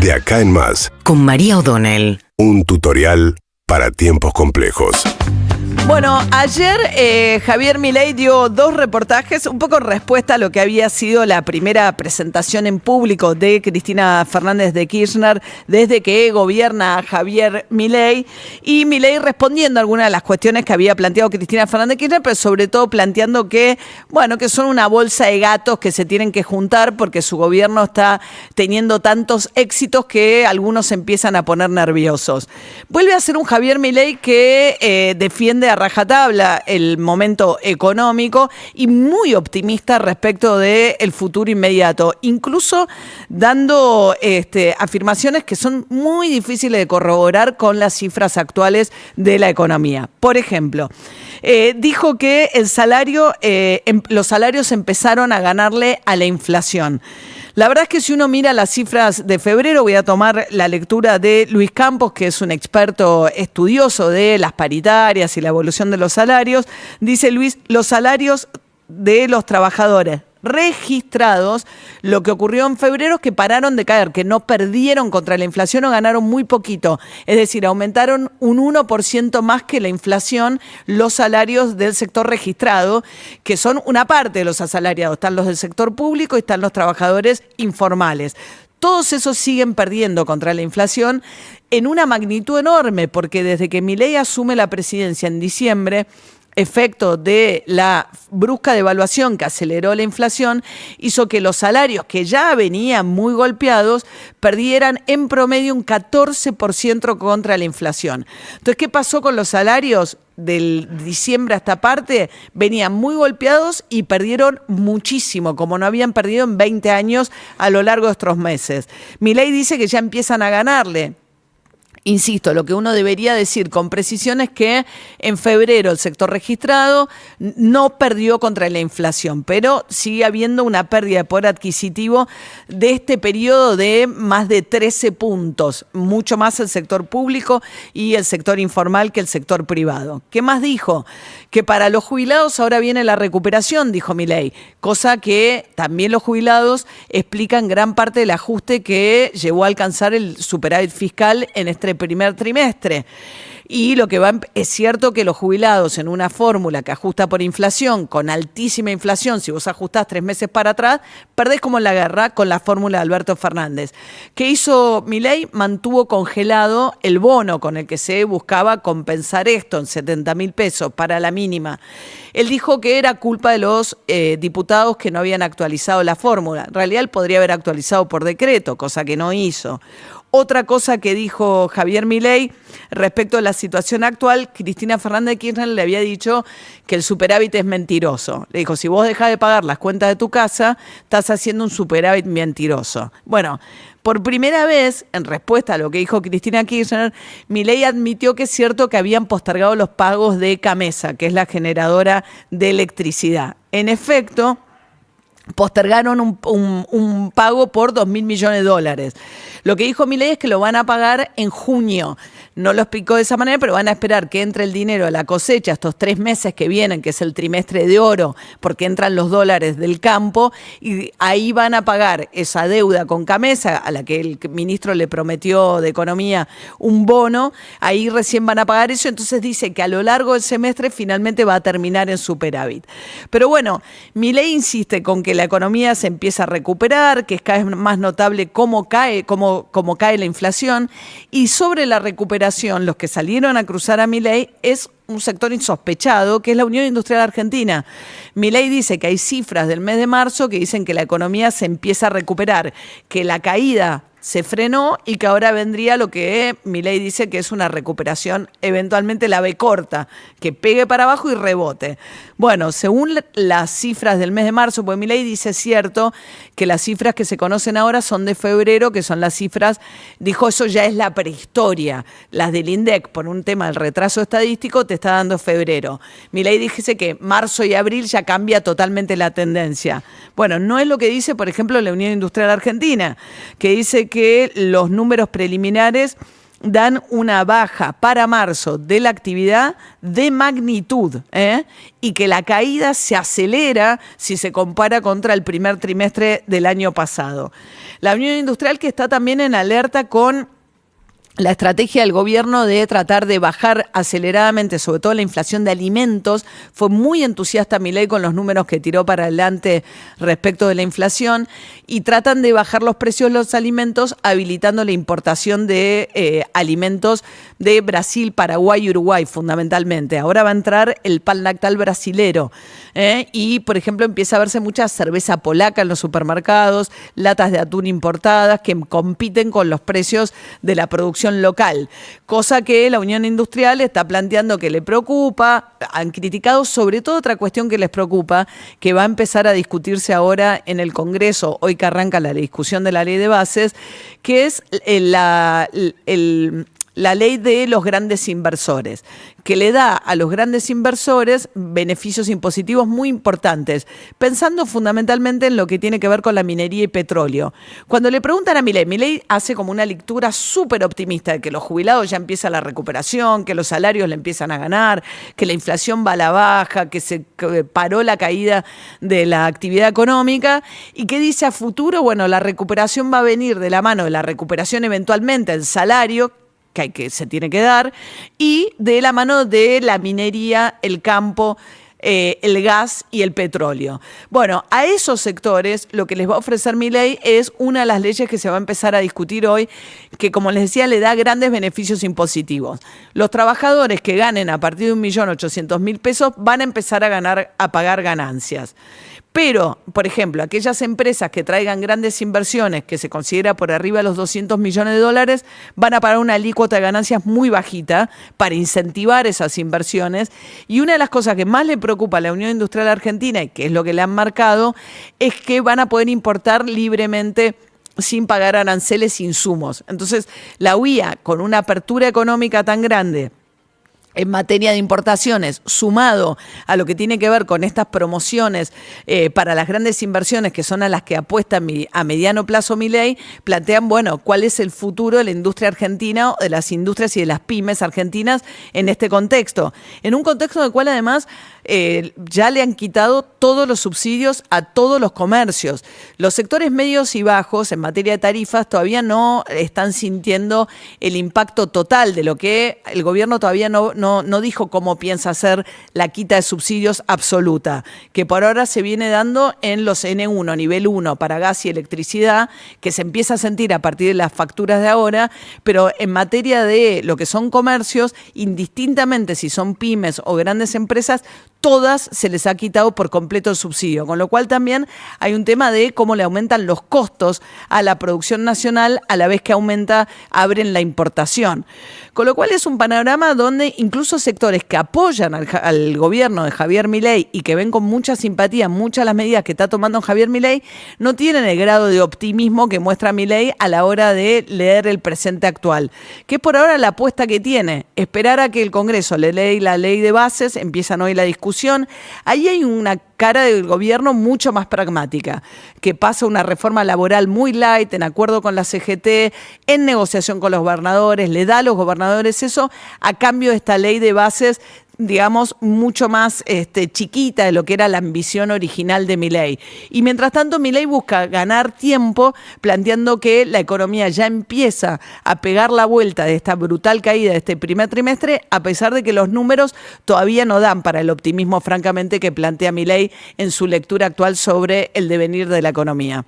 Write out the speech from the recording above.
De acá en más, con María O'Donnell. un tutorial para tiempos complejos. Bueno, ayer Javier Milei dio 2 reportajes, un poco en respuesta a lo que había sido la primera presentación en público de Cristina Fernández de Kirchner desde que gobierna Javier Milei, y Milei respondiendo a algunas de las cuestiones que había planteado Cristina Fernández de Kirchner, pero sobre todo planteando que, bueno, que son una bolsa de gatos que se tienen que juntar porque su gobierno está teniendo tantos éxitos que algunos se empiezan a poner nerviosos. Vuelve a ser un Javier Milei que defiende a rajatabla el momento económico y muy optimista respecto del futuro inmediato, incluso dando afirmaciones que son muy difíciles de corroborar con las cifras actuales de la economía. Por ejemplo, dijo que los salarios empezaron a ganarle a la inflación. La verdad es que si uno mira las cifras de febrero, voy a tomar la lectura de Luis Campos, que es un experto estudioso de las paritarias y la evolución de los salarios. Dice Luis, los salarios de los trabajadores registrados, lo que ocurrió en febrero es que pararon de caer, que no perdieron contra la inflación o ganaron muy poquito. Es decir, aumentaron un 1% más que la inflación los salarios del sector registrado, que son una parte de los asalariados. Están los del sector público y están los trabajadores informales. Todos esos siguen perdiendo contra la inflación en una magnitud enorme, porque desde que Milei asume la presidencia en diciembre, efecto de la brusca devaluación que aceleró la inflación, hizo que los salarios que ya venían muy golpeados perdieran en promedio un 14% contra la inflación. Entonces, ¿qué pasó con los salarios? Del diciembre a esta parte venían muy golpeados y perdieron muchísimo, como no habían perdido en 20 años a lo largo de estos meses. Milei dice que ya empiezan a ganarle. Insisto, lo que uno debería decir con precisión es que en febrero el sector registrado no perdió contra la inflación, pero sigue habiendo una pérdida de poder adquisitivo de este periodo de más de 13 puntos, mucho más el sector público y el sector informal que el sector privado. ¿Qué más dijo? Que para los jubilados ahora viene la recuperación, dijo Milei, cosa que también los jubilados explican gran parte del ajuste que llevó a alcanzar el superávit fiscal en este primer trimestre. Y lo que es cierto que los jubilados en una fórmula que ajusta por inflación, con altísima inflación, si vos ajustás 3 meses para atrás, perdés como en la guerra con la fórmula de Alberto Fernández. ¿Qué hizo Milei? Mantuvo congelado el bono con el que se buscaba compensar esto en 70.000 pesos para la mínima. Él dijo que era culpa de los diputados que no habían actualizado la fórmula. En realidad él podría haber actualizado por decreto, cosa que no hizo. Otra cosa que dijo Javier Milei respecto a la situación actual, Cristina Fernández de Kirchner le había dicho que el superávit es mentiroso. Le dijo, si vos dejás de pagar las cuentas de tu casa, estás haciendo un superávit mentiroso. Bueno, por primera vez, en respuesta a lo que dijo Cristina Kirchner, Milei admitió que es cierto que habían postergado los pagos de Camesa, que es la generadora de electricidad. En efecto, postergaron un pago por $2.000 millones. Lo que dijo Milei es que lo van a pagar en junio. No lo explicó de esa manera, pero van a esperar que entre el dinero de la cosecha estos 3 meses que vienen, que es el trimestre de oro, porque entran los dólares del campo, y ahí van a pagar esa deuda con Camesa, a la que el ministro le prometió de Economía un bono, ahí recién van a pagar eso. Entonces dice que a lo largo del semestre finalmente va a terminar en superávit. Pero bueno, Milei insiste con que la economía se empieza a recuperar, que es cada vez más notable cómo cae la inflación, y sobre la recuperación, los que salieron a cruzar a Milei es un sector insospechado, que es la Unión Industrial Argentina. Milei dice que hay cifras del mes de marzo que dicen que la economía se empieza a recuperar, que la caída se frenó y que ahora vendría lo que Milei dice que es una recuperación, eventualmente la B corta, que pegue para abajo y rebote. Bueno, según las cifras del mes de marzo, pues Milei dice es cierto que las cifras que se conocen ahora son de febrero, que son las cifras, dijo eso ya es la prehistoria, las del INDEC, por un tema del retraso estadístico, te está dando febrero. Milei dice que marzo y abril ya cambia totalmente la tendencia. Bueno, no es lo que dice, por ejemplo, la Unión Industrial Argentina, que dice que los números preliminares dan una baja para marzo de la actividad de magnitud, y que la caída se acelera si se compara contra el primer trimestre del año pasado. La Unión Industrial, que está también en alerta con la estrategia del gobierno de tratar de bajar aceleradamente, sobre todo la inflación de alimentos, fue muy entusiasta Milei con los números que tiró para adelante respecto de la inflación, y tratan de bajar los precios de los alimentos habilitando la importación de alimentos de Brasil, Paraguay y Uruguay fundamentalmente. Ahora va a entrar el pan lactal brasilero, y por ejemplo empieza a verse mucha cerveza polaca en los supermercados, latas de atún importadas que compiten con los precios de la producción local, cosa que la Unión Industrial está planteando que le preocupa. Han criticado sobre todo otra cuestión que les preocupa, que va a empezar a discutirse ahora en el Congreso, hoy que arranca la discusión de la ley de bases, que es la ley de los grandes inversores, que le da a los grandes inversores beneficios impositivos muy importantes, pensando fundamentalmente en lo que tiene que ver con la minería y petróleo. Cuando le preguntan a Milei hace como una lectura súper optimista de que los jubilados ya empieza la recuperación, que los salarios le empiezan a ganar, que la inflación va a la baja, que se paró la caída de la actividad económica, y que dice a futuro, bueno, la recuperación va a venir de la mano de la recuperación eventualmente del salario, que se tiene que dar, y de la mano de la minería, el campo, el gas y el petróleo. Bueno, a esos sectores lo que les va a ofrecer Milei es una de las leyes que se va a empezar a discutir hoy, que como les decía le da grandes beneficios impositivos. Los trabajadores que ganen a partir de 1.800.000 pesos van a empezar a pagar ganancias. Pero, por ejemplo, aquellas empresas que traigan grandes inversiones, que se considera por arriba de los 200 millones de dólares, van a pagar una alícuota de ganancias muy bajita para incentivar esas inversiones. Y una de las cosas que más le preocupa a la Unión Industrial Argentina, y que es lo que le han marcado, es que van a poder importar libremente sin pagar aranceles e insumos. Entonces, la UIA, con una apertura económica tan grande en materia de importaciones, sumado a lo que tiene que ver con estas promociones para las grandes inversiones, que son a las que apuesta a mediano plazo Milei, plantean, bueno, cuál es el futuro de la industria argentina, de las industrias y de las pymes argentinas en este contexto. En un contexto en el cual además ya le han quitado todos los subsidios a todos los comercios. Los sectores medios y bajos en materia de tarifas todavía no están sintiendo el impacto total de lo que el gobierno todavía no dijo cómo piensa hacer la quita de subsidios absoluta, que por ahora se viene dando en los N1, nivel 1, para gas y electricidad, que se empieza a sentir a partir de las facturas de ahora, pero en materia de lo que son comercios, indistintamente si son pymes o grandes empresas, todas se les ha quitado por completo el subsidio, con lo cual también hay un tema de cómo le aumentan los costos a la producción nacional a la vez que abren la importación. Con lo cual es un panorama donde incluso sectores que apoyan al gobierno de Javier Milei y que ven con mucha simpatía muchas de las medidas que está tomando Javier Milei, no tienen el grado de optimismo que muestra Milei a la hora de leer el presente actual, que es por ahora la apuesta que tiene, esperar a que el Congreso le lea la ley de bases, empiezan hoy la discusión. Ahí hay una cara del gobierno mucho más pragmática, que pasa una reforma laboral muy light, en acuerdo con la CGT, en negociación con los gobernadores, le da a los gobernadores eso a cambio de esta ley de bases, digamos, mucho más chiquita de lo que era la ambición original de Milei. Y mientras tanto, Milei busca ganar tiempo planteando que la economía ya empieza a pegar la vuelta de esta brutal caída de este primer trimestre, a pesar de que los números todavía no dan para el optimismo, francamente, que plantea Milei en su lectura actual sobre el devenir de la economía.